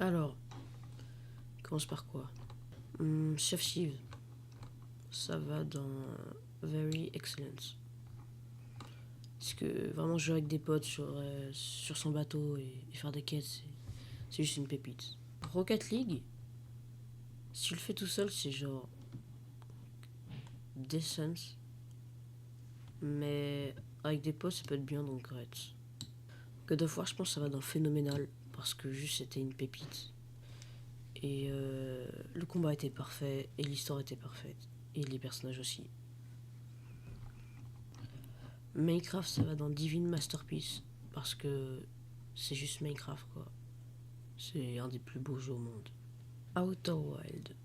Alors, commence par quoi? Chef Steve, ça va dans Very Excellent. Parce que vraiment jouer avec des potes sur son bateau et faire des quêtes, c'est juste une pépite. Rocket League, si tu le fais tout seul, c'est genre decent. Mais avec des potes, ça peut être bien, donc great. God of War, je pense que ça va dans Phénoménal, parce que juste c'était une pépite. Et le combat était parfait, et l'histoire était parfaite, et les personnages aussi. Minecraft, ça va dans Divine Masterpiece, parce que c'est juste Minecraft, quoi. C'est un des plus beaux jeux au monde. Outer Wild,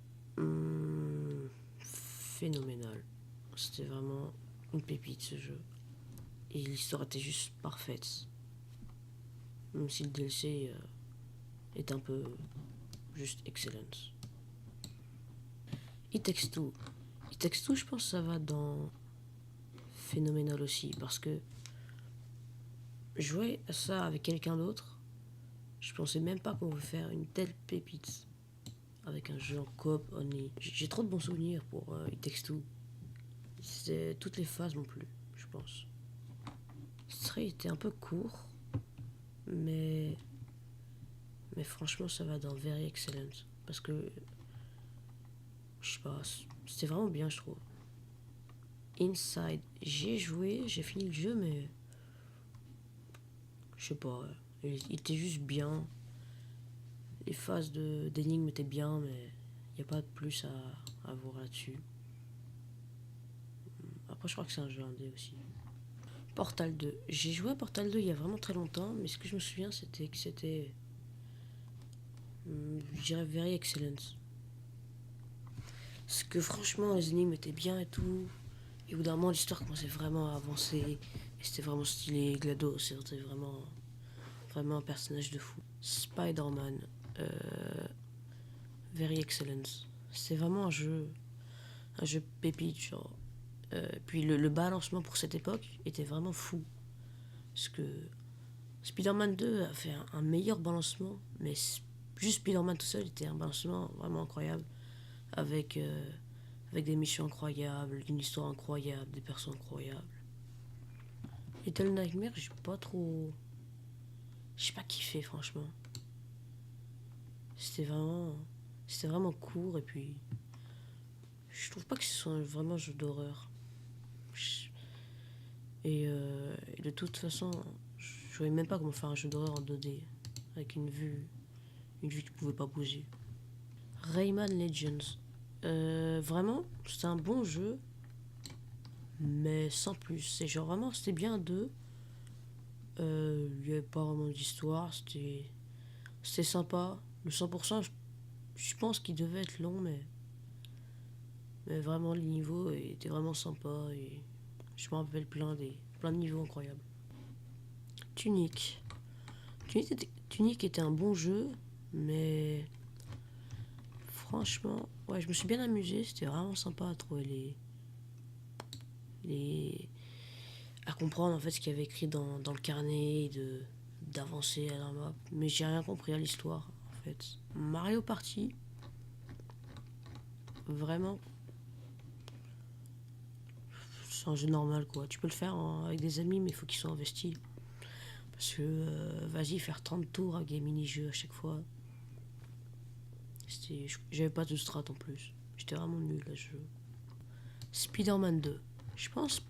phénoménal. C'était vraiment une pépite, ce jeu. Et l'histoire était juste parfaite. Même si le DLC est un peu juste excellent. It Takes Two. It Takes Two, je pense que ça va dans phénoménal aussi, parce que jouer à ça avec quelqu'un d'autre, je pensais même pas qu'on pouvait faire une telle pépite avec un jeu en coop only. J'ai trop de bons souvenirs pour It Takes Two. C'est toutes les phases non plus, je pense. Stray était un peu court, mais franchement ça va dans Very Excellent, parce que je sais pas, c'était vraiment bien, je trouve. Inside, j'ai joué, j'ai fini le jeu, mais je sais pas, il était juste bien. Les phases d'énigmes étaient bien, mais il n'y a pas de plus à voir là-dessus. Après, je crois que c'est un jeu indé aussi. Portal 2. J'ai joué à Portal 2 il y a vraiment très longtemps, mais ce que je me souviens, c'était que c'était, je dirais, very excellent. Parce que franchement, les énigmes étaient bien et tout. Et au bout d'un moment, l'histoire commençait vraiment à avancer. Et c'était vraiment stylé. GLaDOS, c'était vraiment un personnage de fou. Spider-Man. Very excellent. C'est vraiment un jeu pépite, genre. Puis le balancement pour cette époque était vraiment fou. Parce que Spider-Man 2 a fait un meilleur balancement, mais juste Spider-Man tout seul était un balancement vraiment incroyable. Avec, avec des missions incroyables, une histoire incroyable, des persos incroyables. Little Nightmare, j'ai pas trop. J'ai pas kiffé, franchement. C'était vraiment. C'était vraiment court, et puis. Je trouve pas que ce soit vraiment un jeu d'horreur. Et de toute façon, je voyais même pas comment faire un jeu d'horreur en 2D. Avec une vue qui pouvait pas bouger. Rayman Legends. Vraiment, c'est un bon jeu, mais sans plus. C'est genre vraiment, c'était bien deux. Il n'y avait pas vraiment d'histoire, c'était sympa. Le 100%, je pense qu'il devait être long, mais vraiment, les niveaux étaient vraiment sympas. Et je me rappelle plein de niveaux incroyables. Tunic. Tunic était un bon jeu, mais franchement, ouais, je me suis bien amusé. C'était vraiment sympa à trouver les à comprendre en fait ce qu'il y avait écrit dans le carnet, d'avancer à la map. Mais j'ai rien compris à l'histoire en fait. Mario Party, vraiment, c'est un jeu normal quoi. Tu peux le faire avec des amis, mais il faut qu'ils soient investis. Parce que vas-y, faire 30 tours avec des mini-jeux à chaque fois. J'avais pas de strat en plus. J'étais vraiment nul à ce jeu. Spider-Man 2. Je pense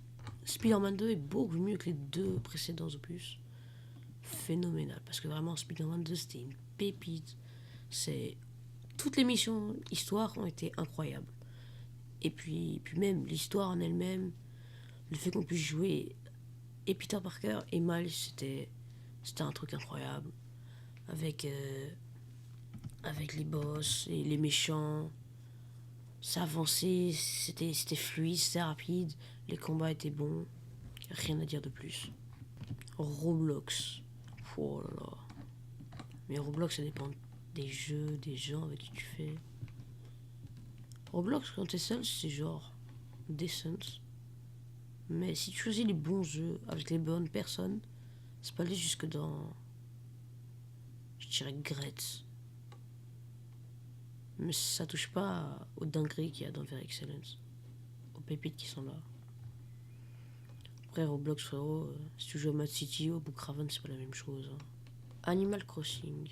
Spider-Man 2 est beaucoup mieux que les deux précédents opus. Phénoménal. Parce que vraiment, Spider-Man 2, c'était une pépite. C'est... Toutes les missions histoire ont été incroyables. Et puis même l'histoire en elle-même, le fait qu'on puisse jouer et Peter Parker et Miles, c'était un truc incroyable. Avec, avec les boss et les méchants, ça avançait, c'était fluide, c'était rapide, les combats étaient bons, rien à dire de plus. Roblox, oh là là. Mais Roblox, ça dépend des jeux, des gens avec qui tu fais. Roblox, quand t'es seul, c'est genre decent. Mais si tu choisis les bons jeux avec les bonnes personnes, c'est pas aller jusque dans, je dirais, Gretz. Mais ça touche pas aux dingueries qu'il y a dans Very Excellence. Aux pépites qui sont là. Après, Roblox, frérot, si tu joues à Mad City ou Bookraven, c'est pas la même chose. Hein. Animal Crossing.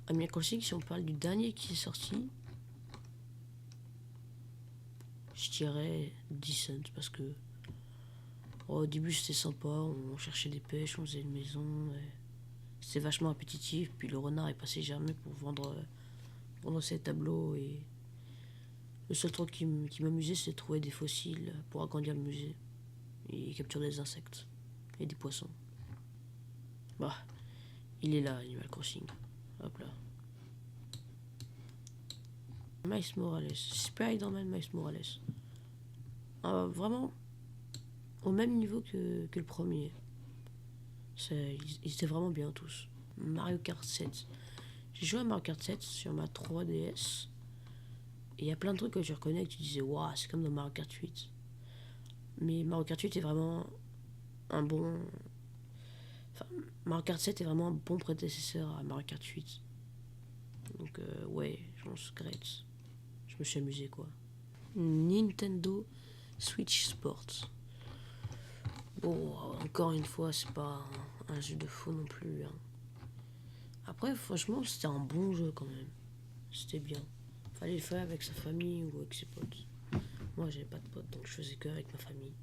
Animal Crossing, si on parle du dernier qui est sorti, je dirais Decent parce que au début c'était sympa, on cherchait des pêches, on faisait une maison, c'était vachement répétitif, puis le renard est passé jamais pour vendre ses tableaux et le seul truc qui m'amusait c'était de trouver des fossiles pour agrandir le musée et capturer des insectes et des poissons. Bah, il est là, Animal Crossing. Hop là. Miles Morales, Spider-Man Miles Morales. Vraiment au même niveau que le premier. Ils étaient vraiment bien tous. Mario Kart 7. J'ai joué à Mario Kart 7 sur ma 3DS. Et il y a plein de trucs que tu reconnais et que tu disais, waouh, c'est comme dans Mario Kart 8. Mais Mario Kart 8 est vraiment un bon. Enfin, Mario Kart 7 est vraiment un bon prédécesseur à Mario Kart 8. Donc, ouais, je pense great. Je me suis amusé quoi. Nintendo Switch Sports. Bon, encore une fois, c'est pas un jeu de fou non plus. Hein. Après, franchement, c'était un bon jeu quand même. C'était bien. Fallait le faire avec sa famille ou avec ses potes. Moi, j'avais pas de potes, donc je faisais que avec ma famille.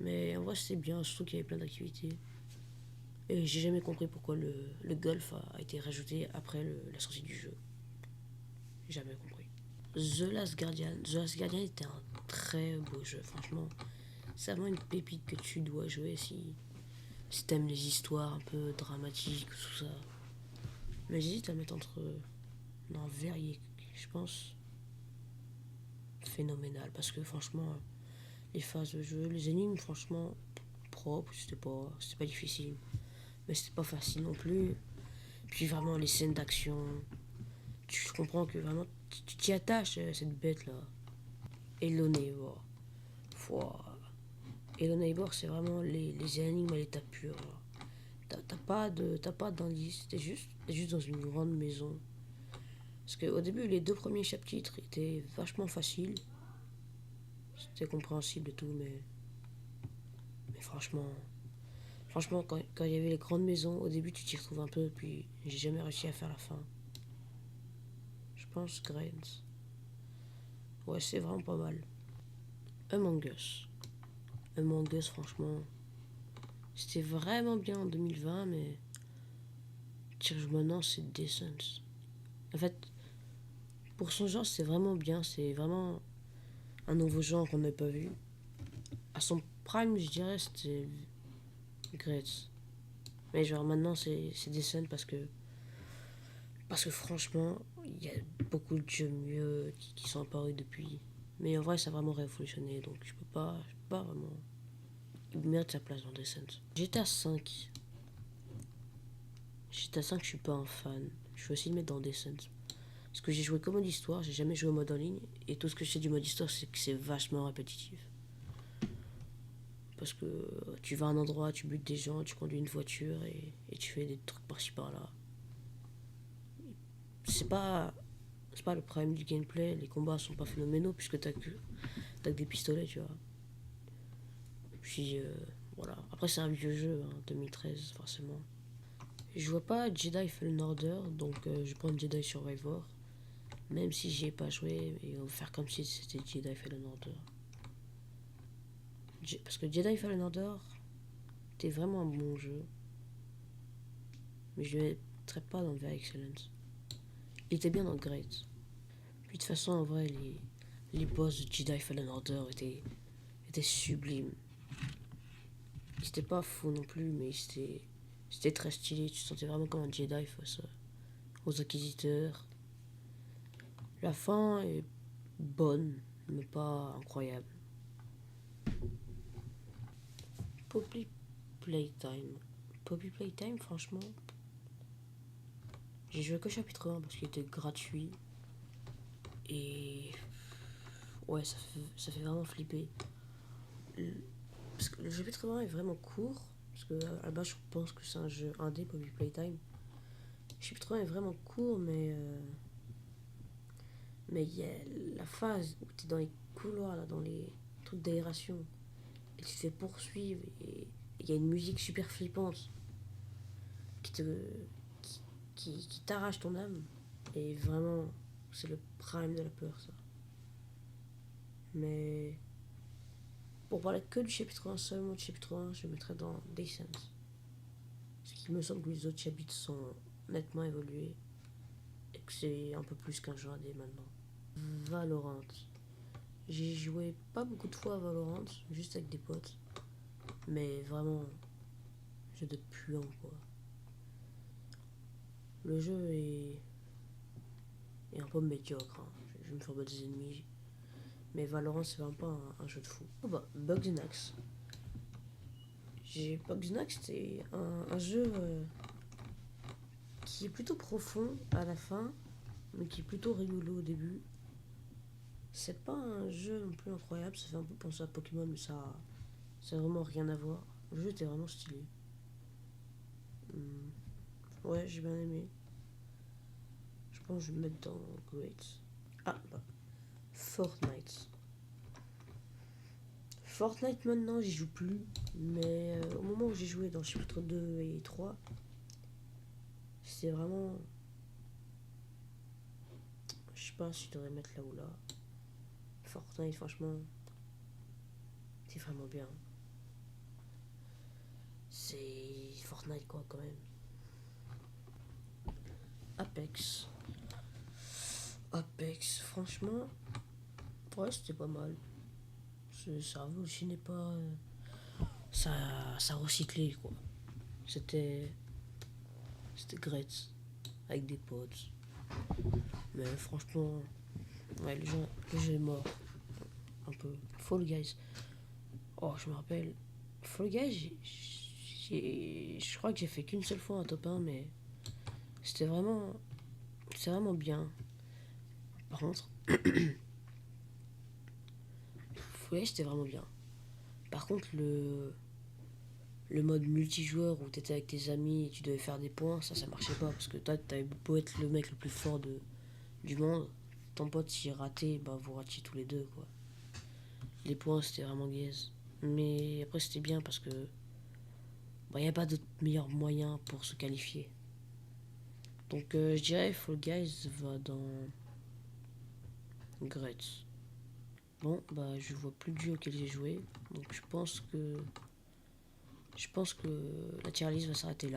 Mais en vrai, c'était bien, surtout qu'il y avait plein d'activités. Et j'ai jamais compris pourquoi le golf a été rajouté après la sortie du jeu. Jamais compris. The Last Guardian. The Last Guardian était un très beau jeu, franchement. C'est vraiment une pépite que tu dois jouer si t'aimes les histoires un peu dramatiques, tout ça. Mais j'hésite à mettre entre. Non, Verrier, je pense. Phénoménal, parce que franchement, les phases de jeu, les énigmes, franchement, propres, c'était pas difficile. Mais c'était pas facile non plus. Puis vraiment, les scènes d'action, tu comprends que vraiment, tu t'y attaches à cette bête là. Hello Neighbor. Hello Neighbor, c'est vraiment les énigmes à l'état pur. T'as pas d'indice, t'es juste dans une grande maison. Parce qu'au début, les deux premiers chapitres étaient vachement faciles. C'était compréhensible et tout, mais franchement quand il y avait les grandes maisons, au début, tu t'y retrouves un peu, puis j'ai jamais réussi à faire la fin. Je pense Grains. Ouais, c'est vraiment pas mal. Among Us. Among Us, franchement, c'était vraiment bien en 2020, mais maintenant, c'est Decent. En fait, pour son genre, c'est vraiment bien. C'est vraiment un nouveau genre qu'on n'avait pas vu. À son prime, je dirais, c'était Great. Mais genre maintenant, c'est Decent parce que franchement, il y a beaucoup de jeux mieux qui sont apparus depuis. Mais en vrai, ça a vraiment révolutionné. Donc je peux pas vraiment. Il mérite sa place dans Decent. GTA 5. GTA 5, je suis pas un fan. Je vais aussi le mettre dans Decent. Parce que j'ai joué comme mode histoire, j'ai jamais joué au mode en ligne. Et tout ce que je sais du mode histoire, c'est que c'est vachement répétitif. Parce que tu vas à un endroit, tu butes des gens, tu conduis une voiture et tu fais des trucs par-ci par-là. C'est pas, c'est pas le problème du gameplay, les combats sont pas phénoménaux puisque t'as que des pistolets, tu vois. Puis voilà. Après, c'est un vieux jeu, hein, 2013, forcément. Je vois pas Jedi Fallen Order, donc je prends Jedi Survivor. Même si j'y ai pas joué, et on va faire comme si c'était Jedi Fallen Order. Parce que Jedi Fallen Order, c'était vraiment un bon jeu. Mais je ne le mettrais pas dans Very Excellence. Il était bien dans Great. Puis de toute façon, en vrai, les boss de Jedi Fallen Order étaient sublimes. Ils étaient pas fous non plus, mais c'était très stylé. Tu te sentais vraiment comme un Jedi face aux inquisiteurs. La fin est bonne, mais pas incroyable. Poppy Playtime. Poppy Playtime, franchement, j'ai joué que chapitre 1 parce qu'il était gratuit. Et ouais, ça fait vraiment flipper. Parce que le chapitre 1 est vraiment court. Parce que à la base, je pense que c'est un jeu indé, Poppy Playtime. Le chapitre 1 est vraiment court, mais Mais il y a la phase où tu es dans les couloirs, là, dans les trucs d'aération, et tu te fais poursuivre, et il y a une musique super flippante qui te qui t'arrache ton âme. Et vraiment, c'est le prime de la peur, ça. Mais pour parler que du chapitre 1, seulement du chapitre 1, je mettrais dans Descent. Parce qu'il me semble que les autres chapitres sont nettement évolués et que c'est un peu plus qu'un jeu indé maintenant. Valorant. J'ai joué pas beaucoup de fois à Valorant, juste avec des potes. Mais vraiment, jeu de puant, quoi. Le jeu est un peu médiocre, hein. Je vais me faire battre des ennemis. Mais Valorant, c'est vraiment pas un jeu de fou. Oh bah, Bugsnax. Bugsnax, c'est un jeu qui est plutôt profond à la fin, mais qui est plutôt rigolo au début. C'est pas un jeu non plus incroyable, ça fait un peu penser à Pokémon, mais ça a vraiment rien à voir. Le jeu était vraiment stylé. Ouais, j'ai bien aimé. Je pense que je vais me mettre dans Great. Ah, bah, Fortnite. Fortnite maintenant, j'y joue plus, mais au moment où j'ai joué dans le chapitre 2 et 3, c'était vraiment. Je sais pas si je devrais mettre là ou là. Fortnite, franchement, c'est vraiment bien. C'est Fortnite, quoi, quand même. Apex. Apex, franchement, ouais, c'était pas mal. Ça révolutionnait pas. Ça recyclait, quoi. C'était. C'était great. Avec des potes. Mais franchement, ouais, le jeu est mort. Un peu. Fall Guys. Oh, je me rappelle. Fall Guys, je crois que j'ai fait qu'une seule fois un top 1, mais c'était vraiment. C'est vraiment bien. Par contre, Fall Guys, c'était vraiment bien. Par contre, le mode multijoueur où t'étais avec tes amis et tu devais faire des points, ça marchait pas. Parce que toi, t'avais beau être le mec le plus fort du monde, ton pote, s'il ratait, bah vous ratiez tous les deux, quoi. Les points, c'était vraiment gaze. Mais après, c'était bien parce que bah, y a pas de meilleur moyen pour se qualifier. Donc, je dirais Fall Guys va dans Great. Bon, bah, je vois plus de jeux auxquels j'ai joué. Donc, je pense que la tier list va s'arrêter là.